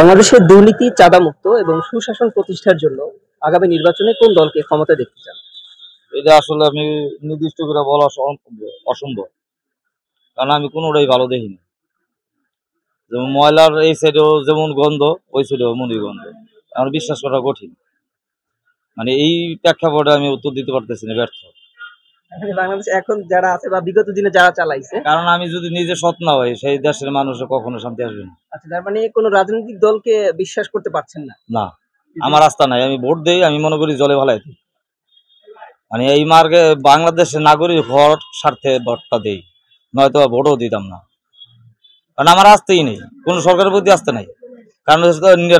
বাংলাদেশের দুর্নীতি, চাঁদামুক্ত এবং সুশাসন প্রতিষ্ঠার জন্য আগামী নির্বাচনে কোন দলকে ক্ষমতায় দেখতে চান? এটা আসলে আমি নির্দিষ্ট করে বলা অসম্ভব। কারণ আমি কোনোটাই ভালো দেখিনি। যেমন ময়লার এই সাইডেও যেমন গন্ধ, ওই সাইডেও এমনই গন্ধ। আমার বিশ্বাস করা কঠিন। মানে এই প্রেক্ষাপটে আমি উত্তর দিতে পারতেছি না, ব্যর্থ। বাংলাদেশে এখন যারা আছে বা বিগত দিনে যারা চালাইছে, কারণ আমি যদি নিজে সৎ না হই, সেই দেশের মানুষের কখনো শান্তি আসবে না। আচ্ছা, তার মানে কোন রাজনৈতিক দলকে বিশ্বাস করতে পারছেন না? না, আমার আস্থা নাই। আমি ভোট দেই, আমি মনে করি জলে ভালাই দিই। মানে এই মার্গে বাংলাদেশের নাগরিক হওয়ার স্বার্থে ভোটটা দেই, নয়তো ভোটও দিতাম না। কারণ আমার আস্তেই নেই, কোন সরকারের প্রতি আস্থা নাই। কারণ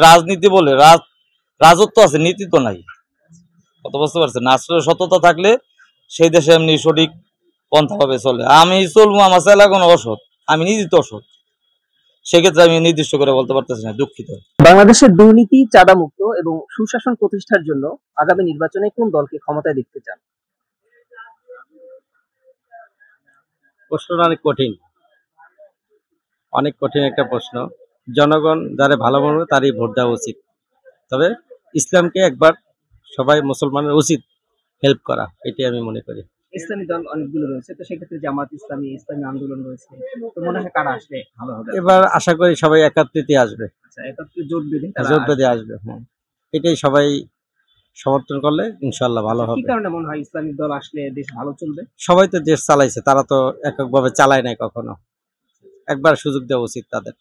রাজনীতি বলে রাজত্ব আছে, নীতি তো নাই। কত বুঝতে পারছেন? আসলে সততা থাকলে সেই দেশে এমনি সঠিক পন্থা ভাবে চলে। আমি চলবো, আমার চাইলে কোনো অসৎ, আমি নিজে তো অসৎ। সেক্ষেত্রে আমি নির্দিষ্ট করে বলতে পারতেছি না, দুঃখিত। বাংলাদেশের দুর্নীতি, চাঁদামুক্ত এবং সুশাসন প্রতিষ্ঠার জন্য আগামী নির্বাচনে কোন দলকে ক্ষমতায় দেখতে চান? প্রশ্নটা অনেক কঠিন একটা প্রশ্ন। জনগণ যারা ভালো মনে তারই ভোট দেওয়া উচিত। তবে ইসলামকে একবার সবাই মুসলমানের উচিত হেল্প করা, এটাই আমি মনে করি। ইসলামী দল অনেকগুলো রয়েছে, তো সেক্ষেত্রে জামাত ইসলামী, ইসলামী আন্দোলন রয়েছে, তো মনে হয় কারা আসলে ভালো হবে? এবার আশা করি সবাই একত্রিতে আসবে, আচ্ছা, একত্রে জোট বেঁধে জোট বেঁধে আসবে। হ্যাঁ, এটাই সবাই সমর্থন করলে ইনশাল্লাহ ভালো কি হবে। কারণে মনে হয় ইসলামিক দল আসলে দেশ ভালো চলবে? সবাই তো দেশ চালাইছে, তারা তো এককভাবে চালায় নাই কখনো। একবার সুযোগ দেওয়া উচিত তাদের।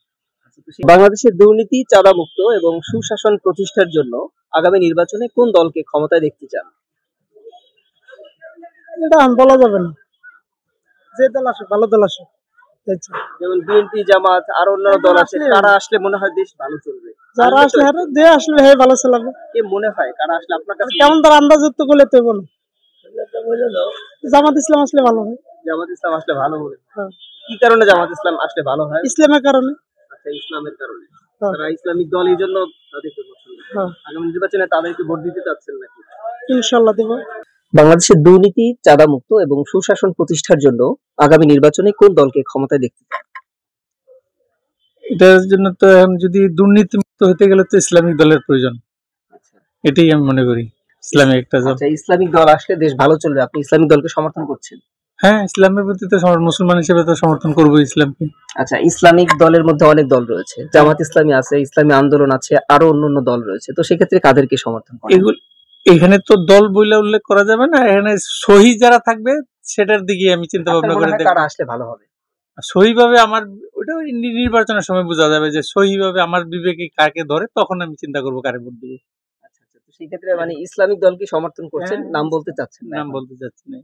বাংলাদেশের দুর্নীতি, চাঁদামুক্ত এবং সুশাসন প্রতিষ্ঠার জন্য আগামী নির্বাচনে কোন দলকে ক্ষমতায় দেখতে চান? এটা বলা যাবে না, যে দল আসে ভালো দল আসে। যেমন বিএনপি, জামাত, আর অন্যান্য দল আছে, কারা আসলে মনে হয় দেশ ভালো চলবে? যারা আসলে যে আসলে হে ভালো চালাবে। কে মনে হয় কারা আসলে আপনার কাছে? কেমন তার আন্দাজ তো করলে তো বলো, জামাত ইসলাম আসলে ভালো হয়। জামাত ইসলাম আসলে ভালো হবে। কি কারণে জামাত ইসলাম আসলে ভালো হয়? ইসলামের কারণে। আচ্ছা, ইসলামের কারণে। তারা ইসলামিক দল, এই জন্য তাদেরকে পছন্দ। আগামী নির্বাচনে তাদেরকে ভোট দিতে চাচ্ছেন নাকি? ইনশাআল্লাহ দেব। বাংলাদেশের দুর্নীতি, চাঁদামুক্ত এবং সুশাসন প্রতিষ্ঠার জন্য আগামী নির্বাচনে কোন দলকে ক্ষমতায় দেখতে চান? এটার জন্য তো এখন যদি দুর্নীতি মুক্ত হতে গেলে তো ইসলামিক দলের প্রয়োজন। এটাই আমি মনে করি, ইসলামিক একটা দল। আচ্ছা, ইসলামিক দল আসলে দেশ ভালো চলবে, আপনি ইসলামিক দলকে সমর্থন করছেন? হ্যাঁ, ইসলামের প্রতি তো মুসলমান হিসেবে তো সমর্থন করবো ইসলামকে। আচ্ছা, ইসলামিক দলের মধ্যে অনেক দল রয়েছে, জামাত ইসলামী আছে, ইসলামী আন্দোলন আছে, আরো অন্যান্য দল রয়েছে, তো সেক্ষেত্রে কাদেরকে সমর্থন করেন? এগুলো এখানে তো দল বইলা উল্লেখ করা যাবে না, এখানে সহি যারা থাকবে সেটার দিকে আমি চিন্তা ভাবনা করে দেখব কারা আসলে ভালো হবে। সহিভাবে আমার ওটা ওই নির্বাচনের সময় বোঝা যাবে যে সহিভাবে আমার বিবেকে কাকে ধরে, তখন আমি চিন্তা করবো কারে ভোট দেবো। আচ্ছা, তো সেই ক্ষেত্রে মানে ইসলামিক দলকে সমর্থন করছেন, নাম বলতে চাচ্ছেন না? নাম বলতে চাচ্ছি না।